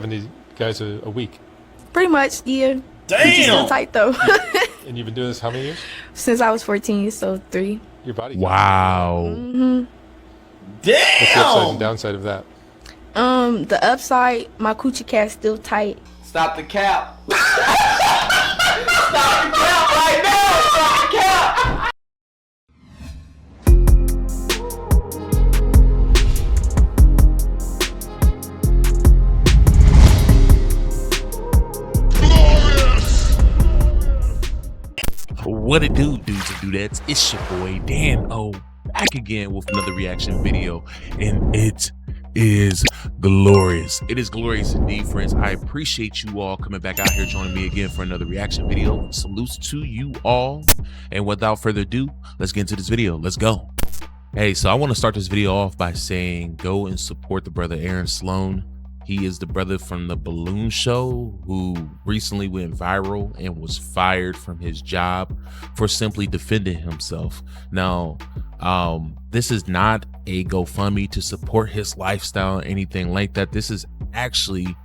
70 guys a week. Pretty much, yeah. Damn. Still tight though. And you've been doing this how many years? Since I was 14, so 3. Your body. Wow. Mm-hmm. Damn. What's the upside and downside of that? The upside, my coochie cat's still tight. Stop the cap. Stop the cap right now. Stop the cap. What it do, dudes and dudettes? It's your boy Dan O, back again with another reaction video, and it is glorious. It is glorious indeed, friends. I appreciate you all coming back out here joining me again for another reaction video. Salutes to you all, and without further ado, let's get into this video. Let's go. Hey, so I want to start this video off by saying go and support the brother Aaron Sloan. He is the brother from the Balloon Show who recently went viral and was fired from his job for simply defending himself. Now, this is not a GoFundMe to support his lifestyle or anything like that. This is actually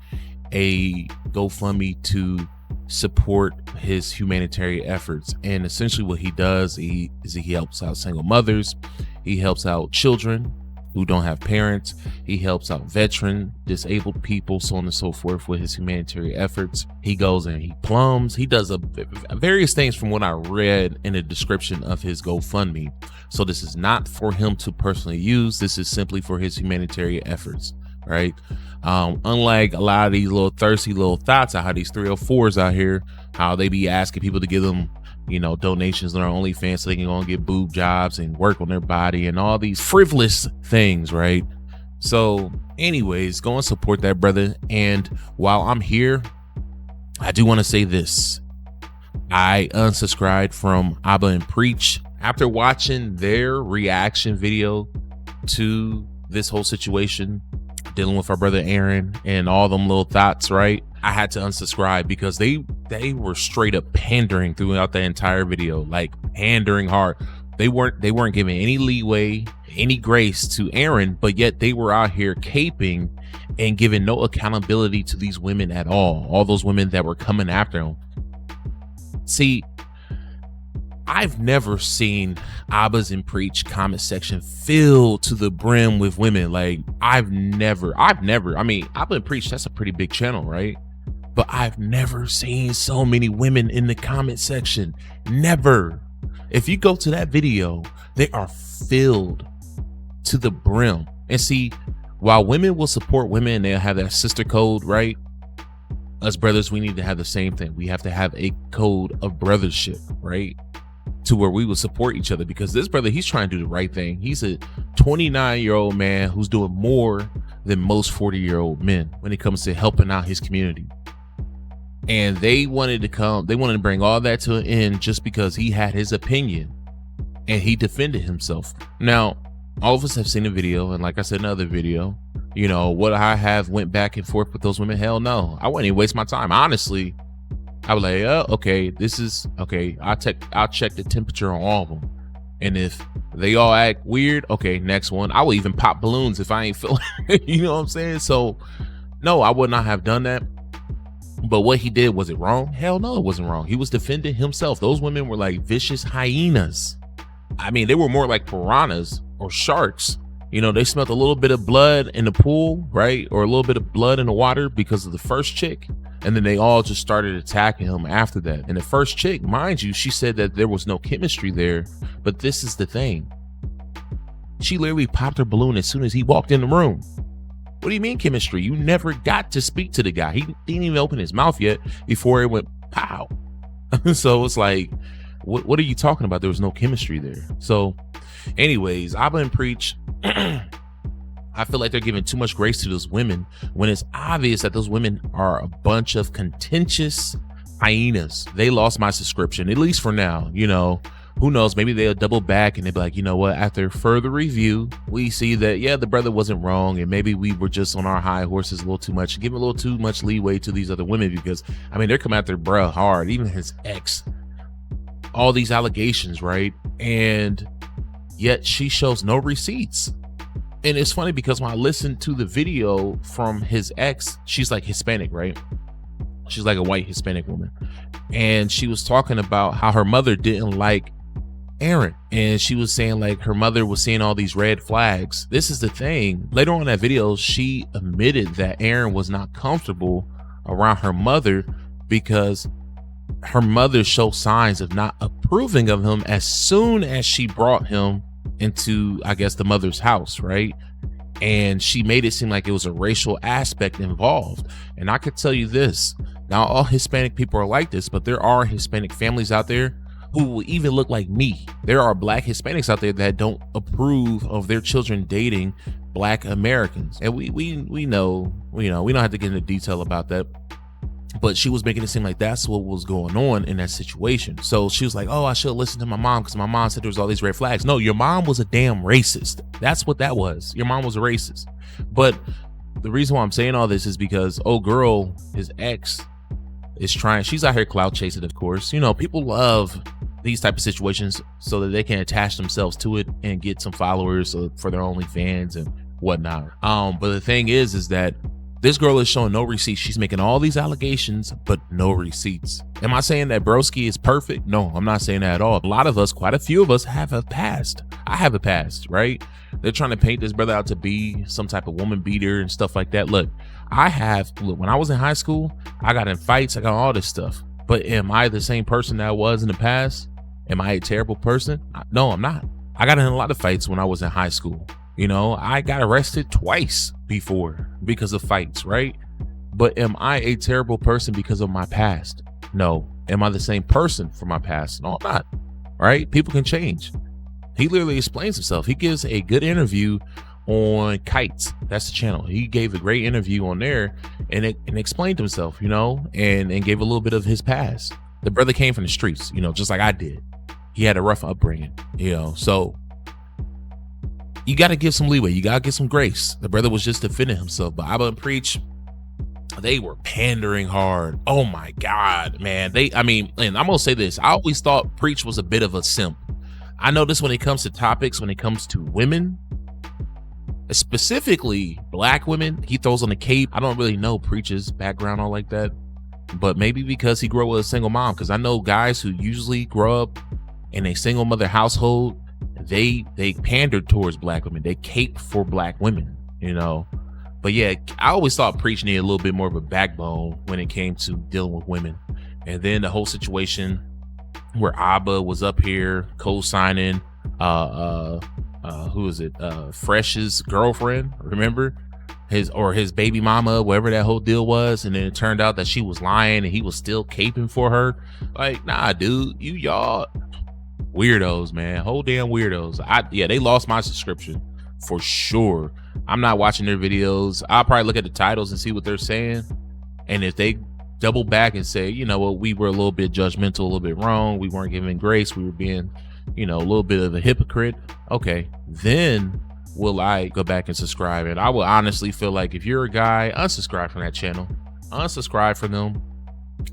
a GoFundMe to support his humanitarian efforts. And essentially what he does he helps out single mothers, he helps out children who don't have parents, he helps out veteran, disabled people, so on and so forth with his humanitarian efforts. He goes and he plumbs, he does various things from what I read in the description of his GoFundMe. So this is not for him to personally use, this is simply for his humanitarian efforts, right? Unlike a lot of these little thirsty little thoughts, how these 304s out here, how they be asking people to give them, you know, donations on their OnlyFans so they can go and get boob jobs and work on their body and all these frivolous things, right? So anyways, go and support that brother. And while I'm here, I do want to say this. I unsubscribed from Abba and Preach after watching their reaction video to this whole situation dealing with our brother Aaron and all them little thoughts, right? I had to unsubscribe because they were straight up pandering throughout the entire video, like pandering hard. They weren't giving any leeway, any grace to Aaron, but yet they were out here caping and giving no accountability to these women at all those women that were coming after him. See, I've never seen Abbas and Preach comment section filled to the brim with women. Like I've never, I mean, Abba and Preach, that's a pretty big channel, right? But I've never seen so many women in the comment section. Never. If you go to that video, they are filled to the brim. And see, while women will support women, they'll have that sister code, right? Us brothers, we need to have the same thing. We have to have a code of brothership, right? To where we will support each other, because this brother, he's trying to do the right thing. He's a 29-year-old man who's doing more than most 40-year-old men when it comes to helping out his community. And they wanted to bring all that to an end just because he had his opinion and he defended himself. Now, all of us have seen the video, and like I said in another video, you know, would I have went back and forth with those women? Hell no. I wouldn't even waste my time. Honestly, I was like, oh, okay, this is okay. I'll check the temperature on all of them. And if they all act weird, okay, next one. I will even pop balloons if I ain't feeling you know what I'm saying? So no, I would not have done that. But what he did, was it wrong? Hell no, it wasn't wrong. He was defending himself. Those women were like vicious hyenas. I mean, they were more like piranhas or sharks. You know, they smelled a little bit of blood in the pool, right? Or a little bit of blood in the water because of the first chick. And then they all just started attacking him after that. And the first chick, mind you, she said that there was no chemistry there. But this is the thing. She literally popped her balloon as soon as he walked in the room. What do you mean chemistry? You never got to speak to the guy. He didn't even open his mouth yet before it went pow. So it's like, what are you talking about? There was no chemistry there. So anyways, Abba and Preach, I feel like they're giving too much grace to those women when it's obvious that those women are a bunch of contentious hyenas. They lost my subscription, at least for now. You know, who knows, maybe they'll double back and they'll be like, you know what, after further review, we see that, yeah, the brother wasn't wrong. And maybe we were just on our high horses a little too much, giving a little too much leeway to these other women, because I mean, they're coming after bruh hard, even his ex, all these allegations, right? And yet she shows no receipts. And it's funny because when I listened to the video from his ex, she's like Hispanic, right? She's like a white Hispanic woman. And she was talking about how her mother didn't like Aaron. And she was saying like her mother was seeing all these red flags. This is the thing. Later on in that video, she admitted that Aaron was not comfortable around her mother because her mother showed signs of not approving of him as soon as she brought him into, I guess, the mother's house, right? And she made it seem like it was a racial aspect involved. And I could tell you this, now all Hispanic people are like this, but there are Hispanic families out there who will even look like me. There are Black Hispanics out there that don't approve of their children dating Black Americans. And we know, we don't have to get into detail about that. But she was making it seem like that's what was going on in that situation. So she was like, oh, I should listen to my mom because my mom said there was all these red flags. No, your mom was a damn racist. That's what that was. Your mom was a racist. But the reason why I'm saying all this is because old girl, his ex, is trying, she's out here clout chasing, of course. You know, people love these type of situations so that they can attach themselves to it and get some followers for their OnlyFans and whatnot. But the thing is that this girl is showing no receipts. She's making all these allegations, but no receipts. Am I saying that broski is perfect? No, I'm not saying that at all. A lot of us, quite a few of us have a past. I have a past, right? They're trying to paint this brother out to be some type of woman beater and stuff like that. Look, when I was in high school, I got in fights, I got all this stuff. But am I the same person that I was in the past? Am I a terrible person? No, I'm not. I got in a lot of fights when I was in high school. You know, I got arrested twice before because of fights, right? But am I a terrible person because of my past? No. Am I the same person from my past? No, I'm not. Right? People can change. He literally explains himself. He gives a good interview on Kites. That's the channel. He gave a great interview on there and explained himself, you know, and gave a little bit of his past. The brother came from the streets, you know, just like I did. He had a rough upbringing, you know, so you got to give some leeway. You got to give some grace. The brother was just defending himself, but Abba and Preach, they were pandering hard. Oh my God, man. And I'm going to say this. I always thought Preach was a bit of a simp. I notice when it comes to topics, when it comes to women, specifically Black women, he throws on the cape. I don't really know Preach's background all like that, but maybe because he grew up with a single mom, because I know guys who usually grow up in a single mother household, they pander towards Black women. They cape for Black women, you know. But yeah, I always thought Preach needed a little bit more of a backbone when it came to dealing with women. And then the whole situation where Abba was up here co-signing who is it? Fresh's girlfriend, remember? His baby mama, whatever that whole deal was, and then it turned out that she was lying and he was still caping for her. Like, nah, dude, y'all weirdos, man. Whole damn weirdos. They lost my subscription for sure. I'm not watching their videos. I'll probably look at the titles and see what they're saying. And if they double back and say, you know what, we were a little bit judgmental, a little bit wrong, we weren't giving grace, we were being, you know, a little bit of a hypocrite, okay, then will I go back and subscribe. And I will honestly feel like if you're a guy, unsubscribe from that channel, unsubscribe from them,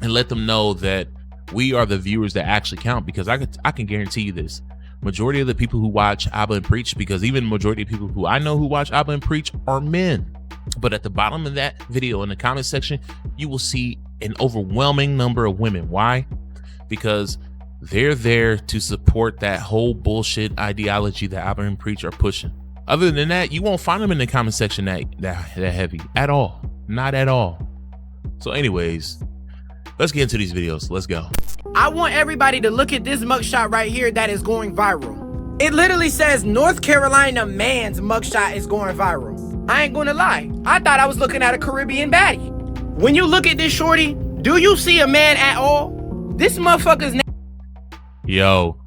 and let them know that we are the viewers that actually count. Because I can guarantee you this, majority of the people who watch Abba and Preach, because even majority of people who I know who watch Abba and Preach are men. But at the bottom of that video in the comment section, you will see an overwhelming number of women. Why? Because they're there to support that whole bullshit ideology that Abba and Preach are pushing. Other than that, you won't find them in the comment section that heavy at all. Not at all. So anyways, let's get into these videos. Let's go. I want everybody to look at this mugshot right here that is going viral. It literally says North Carolina man's mugshot is going viral. I ain't gonna lie, I thought I was looking at a Caribbean baddie. When you look at this shorty, do you see a man at all? This motherfucker's Yo,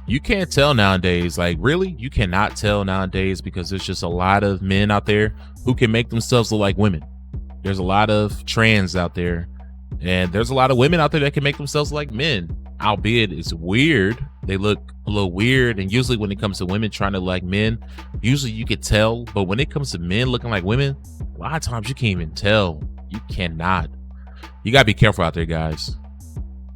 you can't tell nowadays. Like, really? You cannot tell nowadays, because there's just a lot of men out there who can make themselves look like women. There's a lot of trans out there, and there's a lot of women out there that can make themselves like men, albeit it's weird. They look a little weird, and usually when it comes to women trying to look like men, usually you could tell. But when it comes to men looking like women, a lot of times you can't even tell. You cannot. You gotta be careful out there, guys.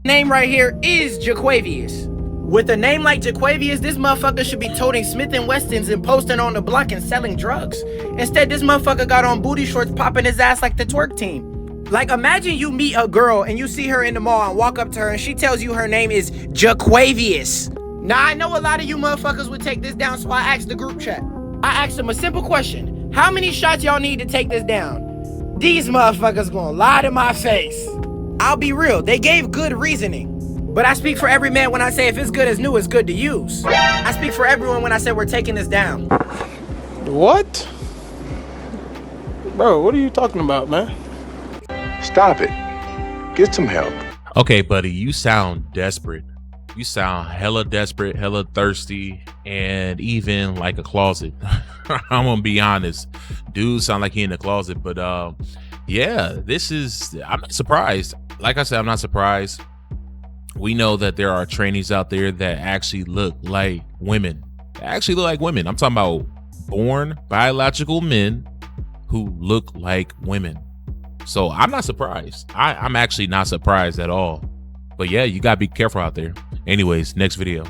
name right here is Jaquavius. With a name like Jaquavius, this motherfucker should be toting Smith & Wessons and posting on the block and selling drugs. Instead, this motherfucker got on booty shorts popping his ass like the twerk team. Like, imagine you meet a girl and you see her in the mall and walk up to her and she tells you her name is Jaquavius. Now, I know a lot of you motherfuckers would take this down, so I asked the group chat. I asked them a simple question. How many shots y'all need to take this down? These motherfuckers gonna lie to my face. I'll be real, they gave good reasoning. But I speak for every man when I say if it's good as new, it's good to use. I speak for everyone when I say we're taking this down. What? Bro, what are you talking about, man? Stop it. Get some help. Okay, buddy, you sound desperate. You sound hella desperate, hella thirsty, and even like a closet. I'm gonna be honest. Dude sound like he in the closet, but yeah, I'm not surprised. Like I said, I'm not surprised. We know that there are trainees out there that actually look like women. They actually look like women. I'm talking about born biological men who look like women. So I'm not surprised. I'm actually not surprised at all. But yeah, you gotta be careful out there. Anyways, next video.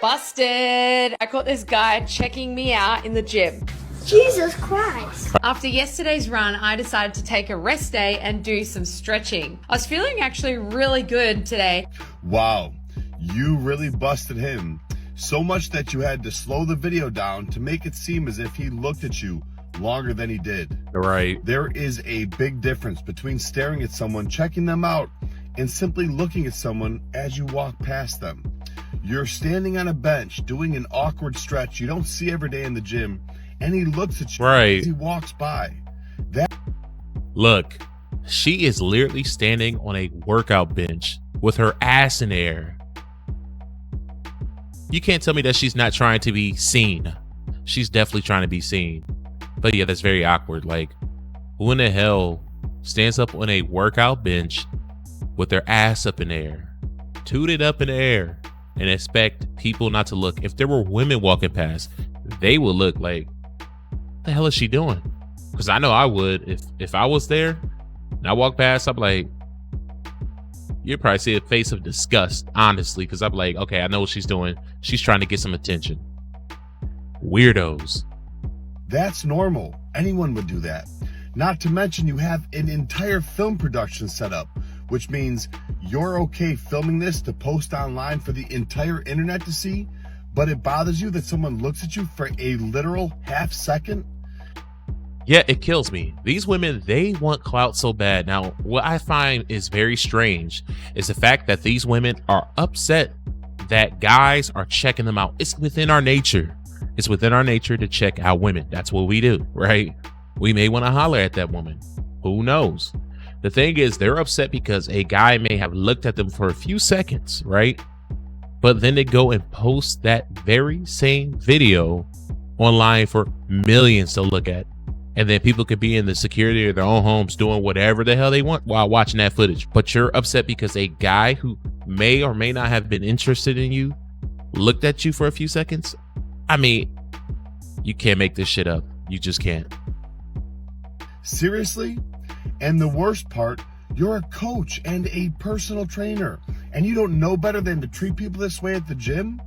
Busted! I caught this guy checking me out in the gym. Jesus Christ. After yesterday's run, I decided to take a rest day and do some stretching. I was feeling actually really good today. Wow, you really busted him. So much that you had to slow the video down to make it seem as if he looked at you longer than he did. Right. There is a big difference between staring at someone, checking them out, and simply looking at someone as you walk past them. You're standing on a bench doing an awkward stretch you don't see every day in the gym, and he looks at you as he walks by. Look, she is literally standing on a workout bench with her ass in the air. You can't tell me that she's not trying to be seen. She's definitely trying to be seen. But yeah, that's very awkward. Like, who in the hell stands up on a workout bench with their ass up in the air, tooted up in the air, and expect people not to look? If there were women walking past, they would look like, what the hell is she doing? Because I know I would. If I was there and I walk past, I'm like, you'd probably see a face of disgust, honestly, because I'm like, okay, I know what she's doing. She's trying to get some attention. Weirdos. That's normal. Anyone would do that. Not to mention you have an entire film production set up, which means you're okay filming this to post online for the entire internet to see, but it bothers you that someone looks at you for a literal half second? Yeah, it kills me. These women, they want clout so bad. Now, what I find is very strange is the fact that these women are upset that guys are checking them out. It's within our nature. It's within our nature to check out women. That's what we do, right? We may want to holler at that woman. Who knows? The thing is, they're upset because a guy may have looked at them for a few seconds, right? But then they go and post that very same video online for millions to look at. And then people could be in the security of their own homes doing whatever the hell they want while watching that footage. But you're upset because a guy who may or may not have been interested in you looked at you for a few seconds. I mean, you can't make this shit up. You just can't. Seriously? And the worst part, you're a coach and a personal trainer, and you don't know better than to treat people this way at the gym?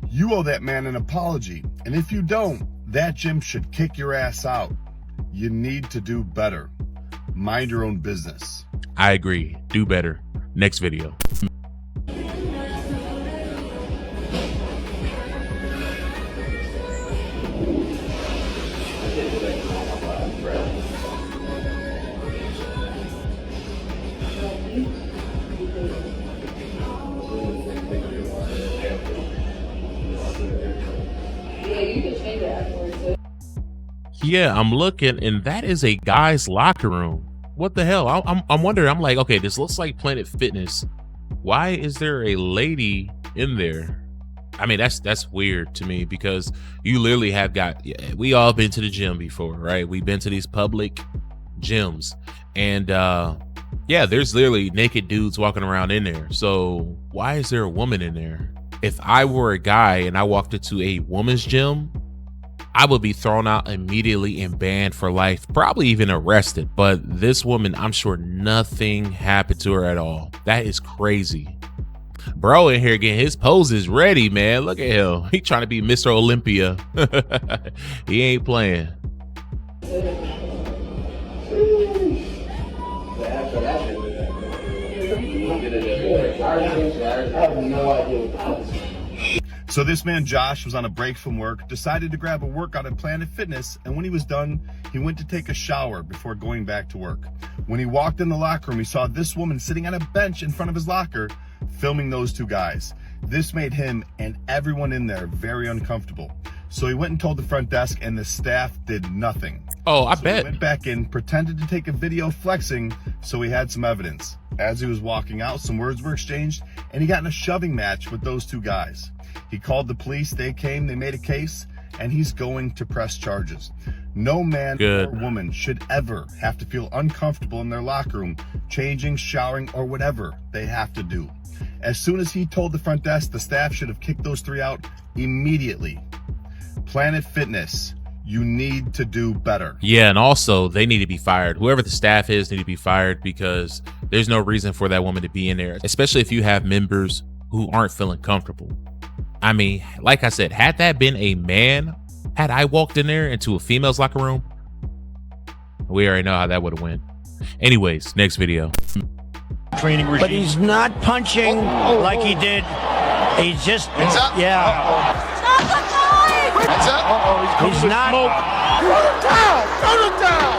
You owe that man an apology, and if you don't, that gym should kick your ass out. You need to do better. Mind your own business. I agree. Do better. Next video. Yeah, I'm looking, and that is a guy's locker room. What the hell? I'm wondering. I'm like, okay, this looks like Planet Fitness. Why is there a lady in there? I mean, that's weird to me, because you literally have got, we all been to the gym before, right? We've been to these public gyms, and yeah, there's literally naked dudes walking around in there. So why is there a woman in there? If I were a guy and I walked into a woman's gym, I would be thrown out immediately and banned for life, probably even arrested. But this woman, I'm sure nothing happened to her at all. That is crazy. Bro in here getting his poses ready, man. Look at him. He trying to be Mr. Olympia. He ain't playing. So this man Josh was on a break from work, decided to grab a workout at Planet Fitness, and when he was done, he went to take a shower before going back to work. When he walked in the locker room, he saw this woman sitting on a bench in front of his locker, filming those two guys. This made him and everyone in there very uncomfortable. So he went and told the front desk, and the staff did nothing. Oh, I So bet. he went back in, pretended to take a video flexing, so he had some evidence. As he was walking out, some words were exchanged, and he got in a shoving match with those two guys. He called the police, they came, they made a case, and he's going to press charges. No man Good. or woman should ever have to feel uncomfortable in their locker room, changing, showering, or whatever they have to do. As soon as he told the front desk, the staff should have kicked those three out immediately. Planet Fitness, you need to do better. Yeah, and also they need to be fired. Whoever the staff is need to be fired, because there's no reason for that woman to be in there, especially if you have members who aren't feeling comfortable. I mean, like I said, had that been a man, had I walked in there into a female's locker room, we already know how that would have went. Anyways, next video. Training regime. But he's not punching like he did. He's just, yeah. He's not. Throw him down! Throw him down!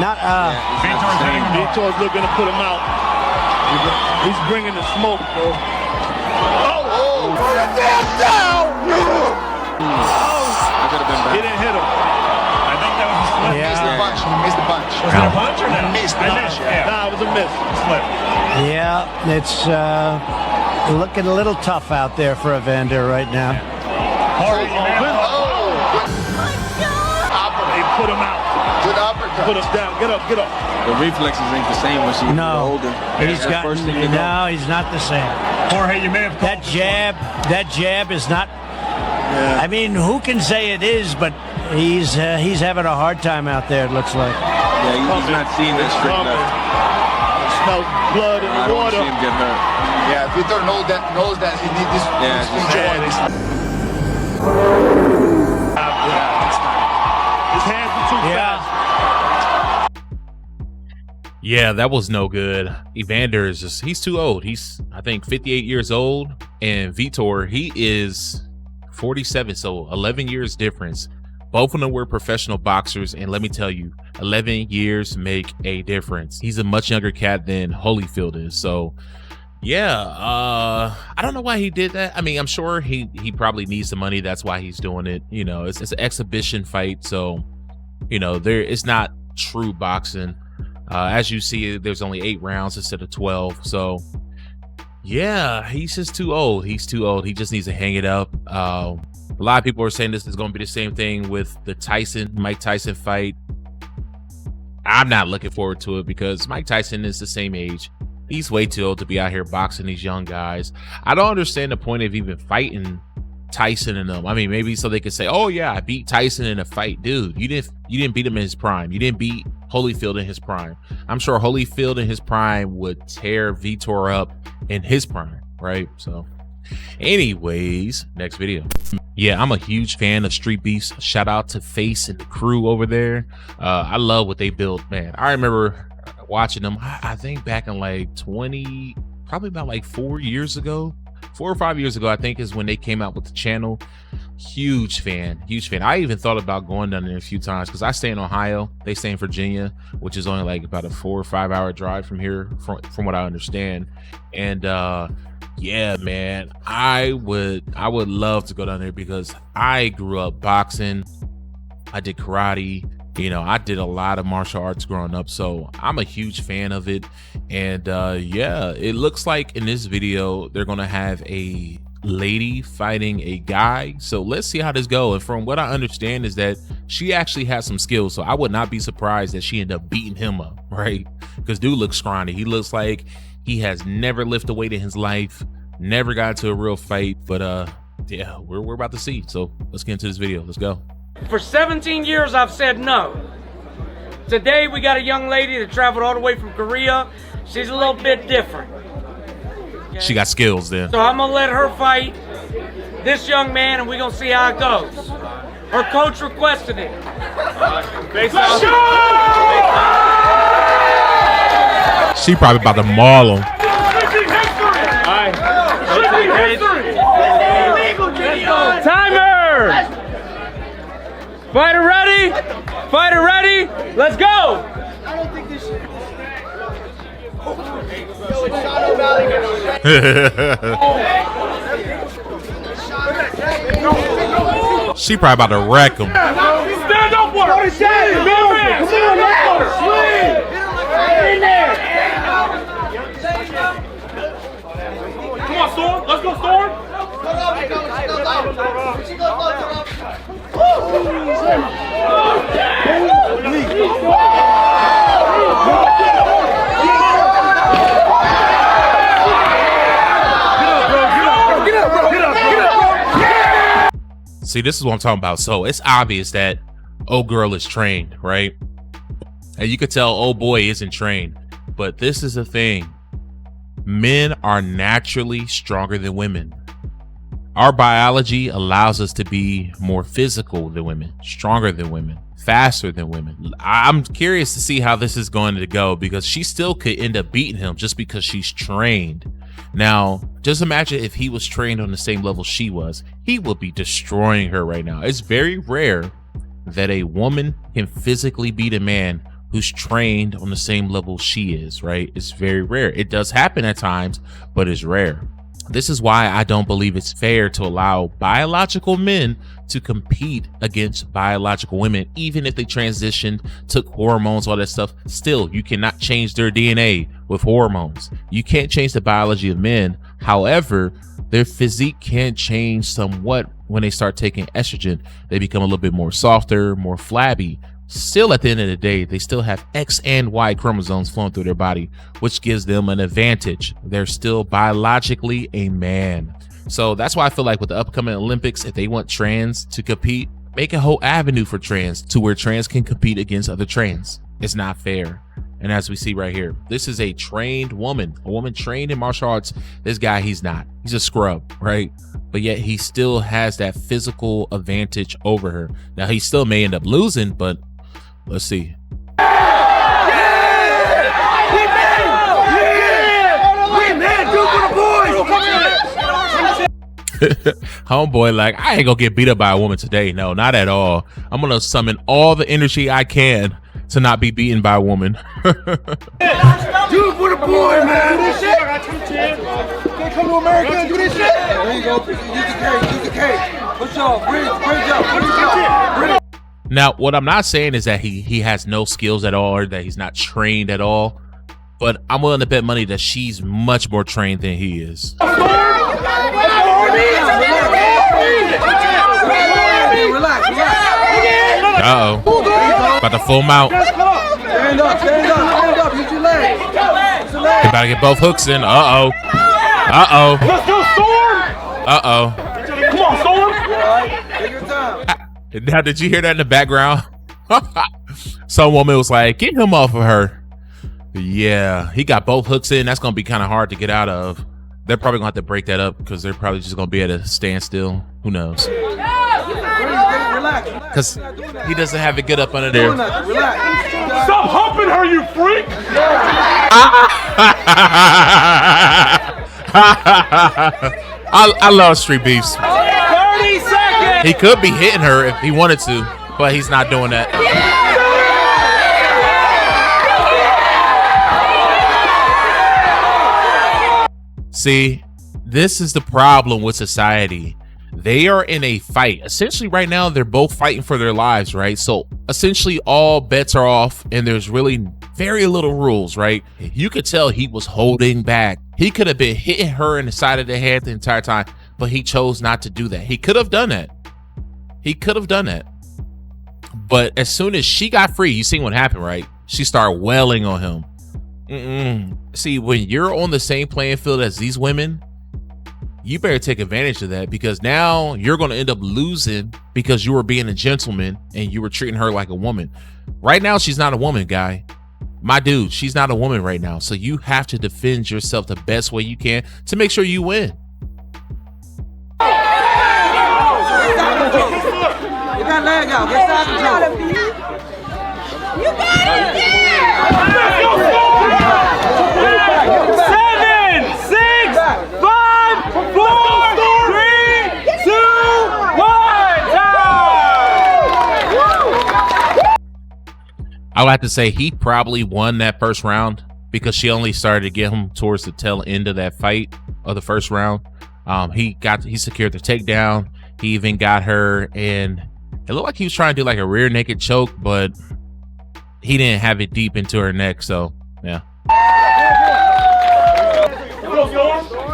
Not. Vitor's looking to put him out. He's bringing the smoke, bro. Put him down! He didn't hit him. I think that was a slip. Yeah. Missed the punch. Missed the punch. Was it a punch or no? Missed the punch. Nah, it was a miss. Slip. Yeah, it's looking a little tough out there for Evander right now. They put him out. Good uppercut. Put him down. Get up, get up. The reflexes ain't the same when she's older. He's got, no, he's not the same. Jorge, you may have that jab is not. Yeah. I mean, who can say it is? But he's having a hard time out there. It looks like. Yeah, he's not seeing that straight left. Smells blood in the water. I don't see him get hurt. Yeah, Vitor knows that he needs this. Yeah, his hands are too fast. Yeah, that was no good. Evander is just, he's too old. He's, I think, 58 years old. And Vitor, he is 47. So 11 years difference. Both of them were professional boxers. And let me tell you, 11 years make a difference. He's a much younger cat than Holyfield is. So yeah, I don't know why he did that. I mean, I'm sure he probably needs the money. That's why he's doing it. You know, it's an exhibition fight. So, you know, it's not true boxing. As you see, there's only 8 rounds instead of 12. So yeah, he's just too old. He's too old. He just needs to hang it up. A lot of people are saying this is going to be the same thing with the Mike Tyson fight. I'm not looking forward to it because Mike Tyson is the same age. He's way too old to be out here boxing these young guys. I don't understand the point of even fighting Tyson and them. I mean, maybe so they could say, "Oh yeah, I beat Tyson in a fight." Dude, you didn't beat him in his prime. You didn't beat Holyfield in his prime. I'm sure Holyfield in his prime would tear Vitor up in his prime, right? So anyways, next video. Yeah, I'm a huge fan of Street Beefs. Shout out to Face and the crew over there. I love what they built, man. I remember watching them, I think back in like probably about like 4 years ago. 4 or 5 years ago, I think, is when they came out with the channel. Huge fan. I even thought about going down there a few times because I stay in Ohio. They stay in Virginia, which is only like about a 4 or 5 hour drive from here, from what I understand. And yeah, man, I would love to go down there because I grew up boxing. I did karate. You know, I did a lot of martial arts growing up, so I'm a huge fan of it. And yeah, it looks like in this video they're gonna have a lady fighting a guy, so let's see how this goes. And from what I understand is that she actually has some skills, so I would not be surprised that she ended up beating him up, right? Because dude looks scrawny. He looks like he has never lifted a weight in his life, never got into a real fight. But yeah, we're about to see. So let's get into this video. Let's go. For 17 years, I've said no. Today, we got a young lady that traveled all the way from Korea. She's a little bit different. She got skills then. So I'm gonna let her fight this young man, and we're gonna see how it goes. Her coach requested it. Let's go! She probably about to maul him. Timer! Fighter ready? Fighter ready? Let's go! She probably about to wreck him. Stand up for her! Stand up! Swing! In there! Come on, Storm! Let's go, Storm! See, this is what I'm talking about. So it's obvious that old girl is trained, right? And you could tell old boy isn't trained. But this is the thing. Men are naturally stronger than women. Our biology allows us to be more physical than women, stronger than women, faster than women. I'm curious to see how this is going to go, because she still could end up beating him just because she's trained. Now, just imagine if he was trained on the same level she was. He would be destroying her right now. It's very rare that a woman can physically beat a man who's trained on the same level she is, right? It's very rare. It does happen at times, but it's rare. This is why I don't believe it's fair to allow biological men to compete against biological women, even if they transitioned, took hormones, all that stuff. Still, you cannot change their DNA with hormones. You can't change the biology of men. However, their physique can change somewhat when they start taking estrogen. They become a little bit more softer, more flabby. Still, at the end of the day, they still have X and Y chromosomes flowing through their body, which gives them an advantage. They're still biologically a man. So that's why I feel like with the upcoming Olympics, if they want trans to compete, make a whole avenue for trans to where trans can compete against other trans. It's not fair. And as we see right here, this is a trained woman, a woman trained in martial arts. This guy, he's not. He's a scrub, right? But yet he still has that physical advantage over her. Now, he still may end up losing, but let's see. Homeboy, like, I ain't gonna get beat up by a woman today. No, not at all. I'm gonna summon all the energy I can to not be beaten by a woman. Do it for the boy, man. This shit. Can't come to America and do this shit. There you go. Use the cage. Push off. Bridge up. Now, what I'm not saying is that he has no skills at all, or that he's not trained at all. But I'm willing to bet money that she's much more trained than he is. Uh-oh. About to full mount. Stand up. Use your leg. They about to get both hooks in. Uh-oh. Uh-oh. Let's go, Storm. Uh-oh. Come on, Storm. Take your time. Now, did you hear that in the background? Some woman was like, get him off of her. Yeah, he got both hooks in. That's going to be kind of hard to get out of. They're probably going to have to break that up because they're probably just going to be at a standstill. Who knows? Because he doesn't have it good up under there. Stop humping her, you freak! I love street beefs. 30 seconds! He could be hitting her if he wanted to, but he's not doing that. See, this is the problem with society. They are in a fight. Essentially, right now, they're both fighting for their lives, right? So essentially, all bets are off, and there's really very little rules, right? You could tell he was holding back. He could have been hitting her in the side of the head the entire time, but he chose not to do that. He could have done that. He could have done that. But as soon as she got free, you seen what happened, right? She started wailing on him. See, when you're on the same playing field as these women, you better take advantage of that, because now you're going to end up losing because you were being a gentleman and you were treating her like a woman. Right now, she's not a woman, guy. my dude, she's not a woman right now. So you have to defend yourself the best way you can to make sure you win. Get that leg out. Get side control. You got it! 7, 6, 5, 4, 3, 2, 1, I would have to say he probably won that first round because she only started to get him towards the tail end of that fight of the first round. He secured the takedown. He even got her, and it looked like he was trying to do like a rear naked choke, but he didn't have it deep into her neck. So yeah,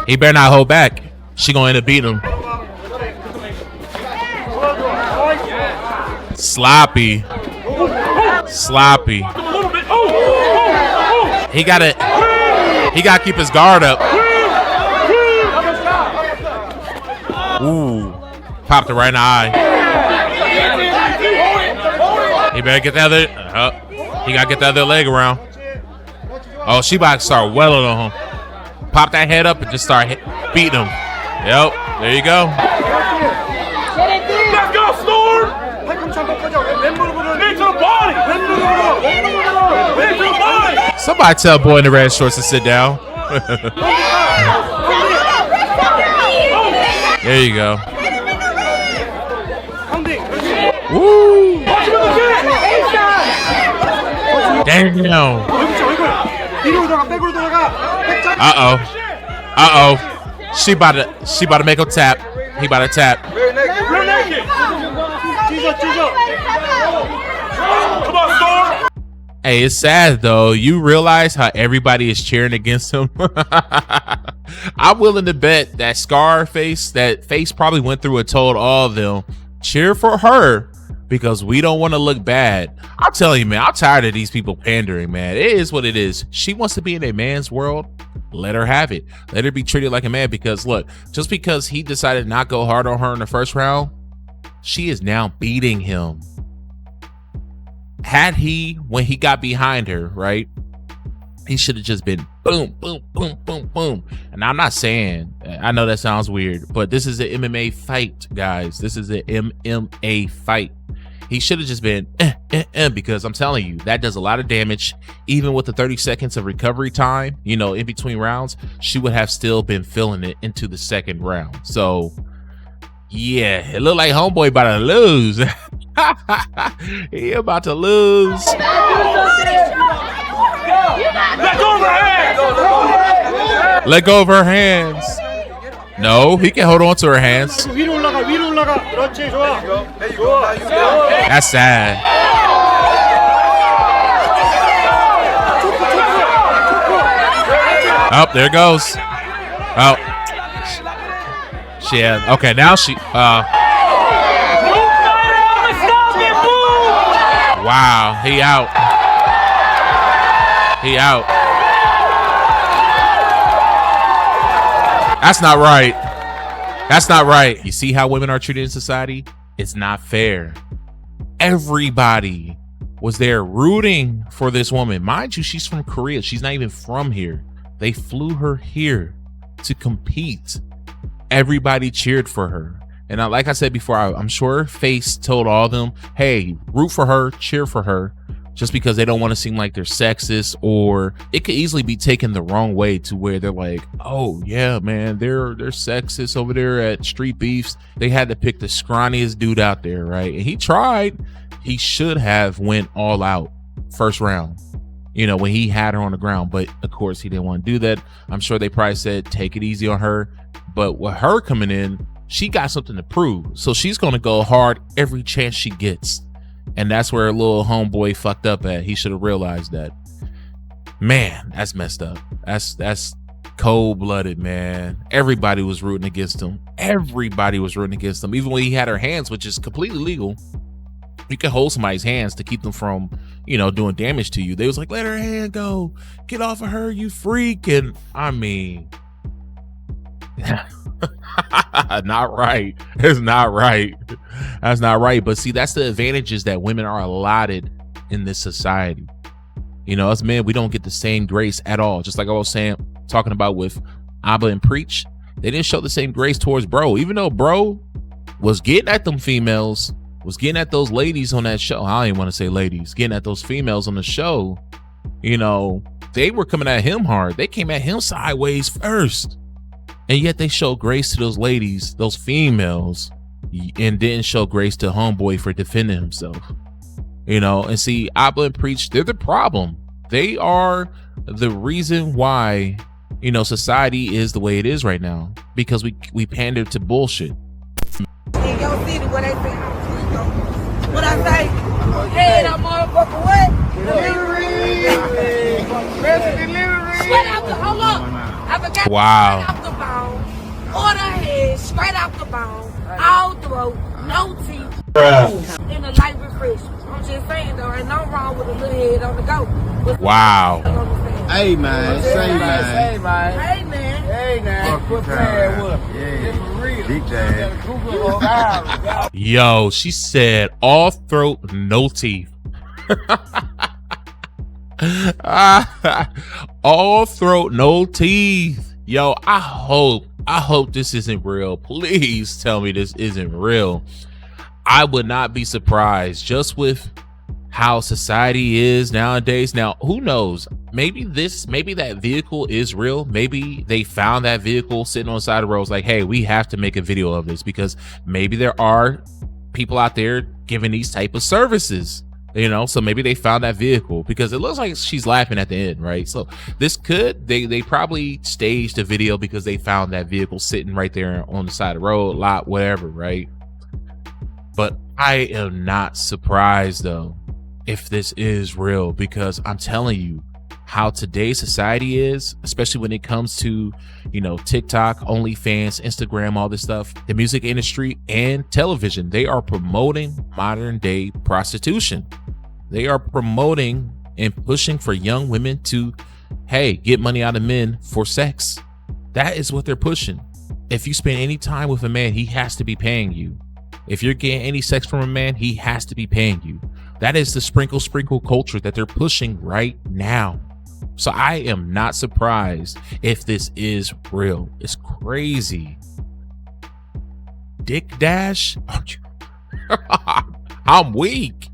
he better not hold back. She gonna end up beating him. Sloppy. He gotta keep his guard up. Ooh, popped her right in the eye. He better get the other. He gotta get the other leg around. Oh, she about to start welling on him. Pop that head up and just start beating him. Yep, there you go. Let's go, Storm! Into the body! Into the body! Somebody tell boy in the red shorts to sit down. There you go. Woo! Damn. Uh-oh. She about to make him tap. He about to tap. Rear naked! Come on, Storm! Hey, it's sad though. You realize how everybody is cheering against him? I'm willing to bet that Scarface, that face probably went through and told all of them, cheer for her because we don't want to look bad. I'm telling you, man, I'm tired of these people pandering, man. It is what it is. She wants to be in a man's world. Let her have it. Let her be treated like a man because look, just because he decided not go hard on her in the first round, she is now beating him. Had he, when he got behind her, right, he should have just been boom, boom, boom, boom, boom. And I'm not saying, I know that sounds weird, but this is an MMA fight, guys. This is an MMA fight. He should have just been because I'm telling you, that does a lot of damage. Even with the 30 seconds of recovery time, you know, in between rounds, she would have still been feeling it into the second round. So yeah, it looked like homeboy about to lose. He about to lose. Let go of her hands! Let go of her hands. No, he can hold on to her hands. That's sad. Oh, there it goes. Oh. Yeah. Okay, now she wow, he out. He out. That's not right. That's not right. You see how women are treated in society? It's not fair. Everybody was there rooting for this woman. Mind you, she's from Korea. She's not even from here. They flew her here to compete. Everybody cheered for her. And like I said before, I'm sure Face told all of them, hey, root for her, cheer for her, just because they don't want to seem like they're sexist, or it could easily be taken the wrong way to where they're like, oh yeah, man, they're sexist over there at Street Beefs. They had to pick the scrawniest dude out there, right? And he tried. He should have went all out first round, you know, when he had her on the ground. But of course, he didn't want to do that. I'm sure they probably said, take it easy on her. But with her coming in, she got something to prove. So she's going to go hard every chance she gets. And that's where a little homeboy fucked up at. He should have realized that. Man, that's messed up. That's cold-blooded, man. Everybody was rooting against him. Everybody was rooting against him. Even when he had her hands, which is completely legal. You can hold somebody's hands to keep them from, you know, doing damage to you. They was like, let her hand go. Get off of her, you freak. And I mean, not right. It's not right. That's not right. But see, that's the advantages that women are allotted in this society. You know, us men, we don't get the same grace at all. Just like I was saying, talking about with Abba and Preach, they didn't show the same grace towards Bro, even though Bro was getting at them females, was getting at those ladies on that show. I don't even want to say ladies, getting at those females on the show. You know, they were coming at him hard. They came at him sideways first. And yet they showed grace to those ladies, those females, and didn't show grace to Homeboy for defending himself. You know, and see, Abba and Preach, they're the problem. They are the reason why, you know, society is the way it is right now, because we pander to bullshit. In your city, what they say, what I say, hey, that motherfucker, what? Delivery. Straight out the, hold up. I forgot. Wow. Straight off the bone, order head, straight off the bone, all throat, no teeth, in a light refreshment. I'm just saying though, ain't no wrong with a little head on the go. Wow. Hey man, say man. Hey man. Hey man. Quit playing with him. Big dad. Yo, she said all throat, no teeth. All throat, no teeth. Yo, I hope this isn't real. Please tell me this isn't real. I would not be surprised, just with how society is nowadays. Now, who knows? Maybe that vehicle is real. Maybe they found that vehicle sitting on the side of the road. Like, hey, we have to make a video of this, because maybe there are people out there giving these type of services. You know, so maybe they found that vehicle, because it looks like she's laughing at the end, right? So this could, they probably staged a video because they found that vehicle sitting right there on the side of the road, lot, whatever, right? But I am not surprised though if this is real, because I'm telling you how today's society is, especially when it comes to, you know, TikTok, OnlyFans, Instagram, all this stuff, the music industry and television. They are promoting modern day prostitution. They are promoting and pushing for young women to, hey, get money out of men for sex. That is what they're pushing. If you spend any time with a man, he has to be paying you. If you're getting any sex from a man, he has to be paying you. That is the sprinkle culture that they're pushing right now. So I am not surprised if this is real. It's crazy. Dick Dash? I'm weak.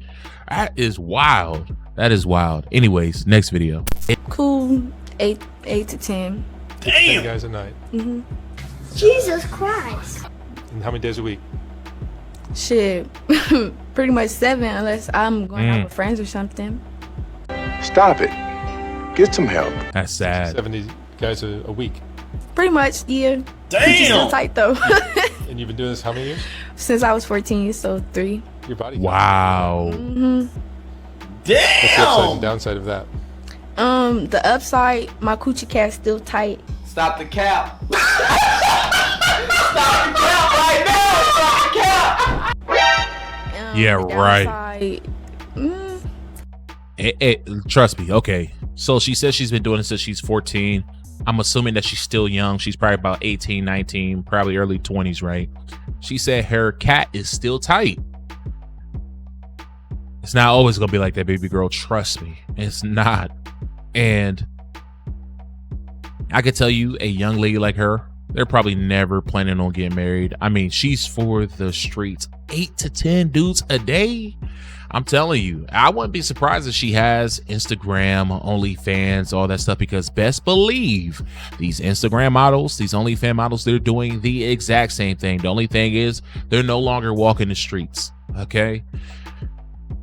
That is wild. That is wild. Anyways, next video. Cool. 8 to 10. 10 guys a night. Jesus Christ. And how many days a week? Shit. Pretty much 7, unless I'm going out with friends or something. Stop it. Get some help. That's sad. 70 guys a week. Pretty much, yeah. Damn. Still tight though. And you've been doing this how many years? Since I was 14, so 3. Your body. Wow. What's the upside and downside of that? The upside, my coochie cat's still tight. Stop the cap. Stop the cap right now. Stop the cap. Yeah, the right. downside, Trust me. Okay. So she says she's been doing it since she's 14. I'm assuming that she's still young. She's probably about 18, 19, probably early 20s, right? She said her cat is still tight. It's not always going to be like that, baby girl. Trust me. It's not. And I could tell you, a young lady like her, they're probably never planning on getting married. I mean, she's for the streets. 8 to 10 dudes a day. I'm telling you, I wouldn't be surprised if she has Instagram, OnlyFans, all that stuff, because best believe these Instagram models, these OnlyFans models, they're doing the exact same thing. The only thing is they're no longer walking the streets. Okay.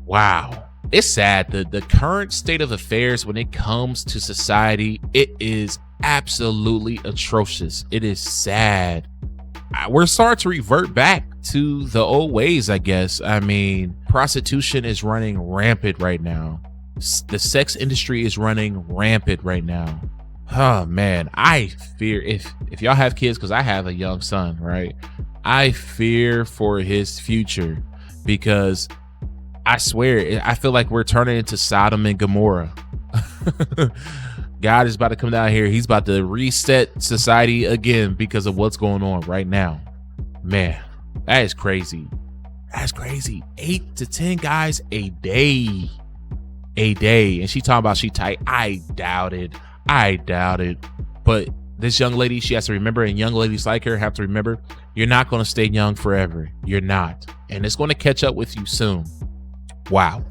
Wow. It's sad. The current state of affairs when it comes to society, it is absolutely atrocious. It is sad. We're starting to revert back to the old ways, I guess. I mean, prostitution is running rampant right now. The sex industry is running rampant right now. Oh man, I fear if y'all have kids, because I have a young son, right? I fear for his future, because I swear, I feel like we're turning into Sodom and Gomorrah. God is about to come down here. He's about to reset society again because of what's going on right now. Man, that is crazy. That's crazy. 8 to 10 guys a day. a day. And she talking about she tight. I doubt it. But this young lady, she has to remember, and young ladies like her have to remember, you're not going to stay young forever. You're not. And it's going to catch up with you soon. Wow.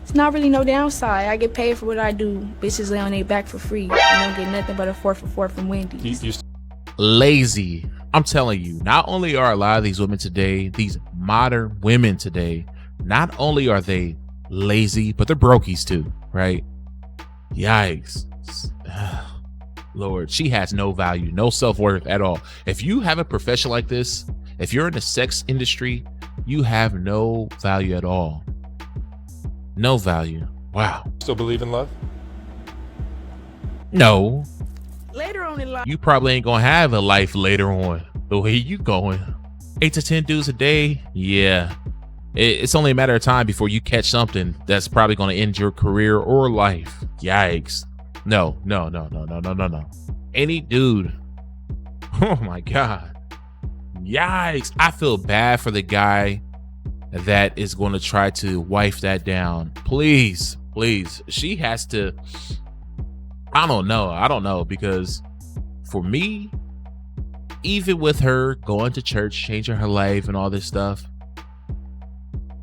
It's not really no downside. I get paid for what I do. Bitches lay on their back for free. I don't get nothing but a 4 for 4 from Wendy's. Lazy. I'm telling you, not only are a lot of these women today, these modern women today, not only are they lazy, but they're brokies too, right? Yikes. Lord, she has no value, no self-worth at all. If you have a profession like this, if you're in the sex industry, you have no value at all. No value. Wow. Still believe in love? No. Later on in life, You probably ain't gonna have a life later on the way you going. 8 to 10 dudes a day. Yeah. It's only a matter of time before you catch something that's probably gonna end your career or life. Yikes. No. Any dude. Oh my God. Yikes. I feel bad for the guy that is going to try to wife that down. Please. She has to. I don't know, because for me, even with her going to church, changing her life and all this stuff,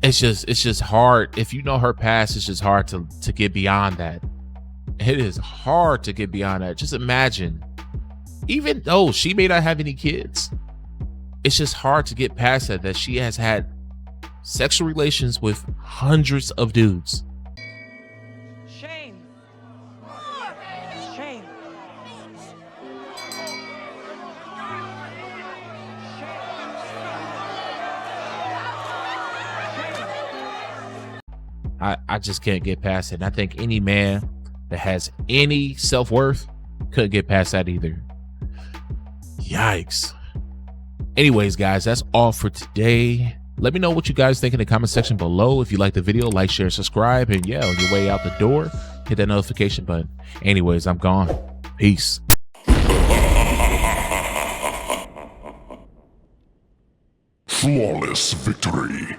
it's just hard. If you know her past, it's just hard to get beyond that. It is hard to get beyond that. Just imagine, even though she may not have any kids, it's just hard to get past that she has had sexual relations with hundreds of dudes. Shame. I just can't get past it. And I think any man that has any self-worth couldn't get past that either. Yikes. Anyways, guys, that's all for today. Let me know what you guys think in the comment section below. If you like the video, like, share, subscribe, and yeah, on your way out the door, hit that notification button. Anyways, I'm gone. Peace. Flawless victory.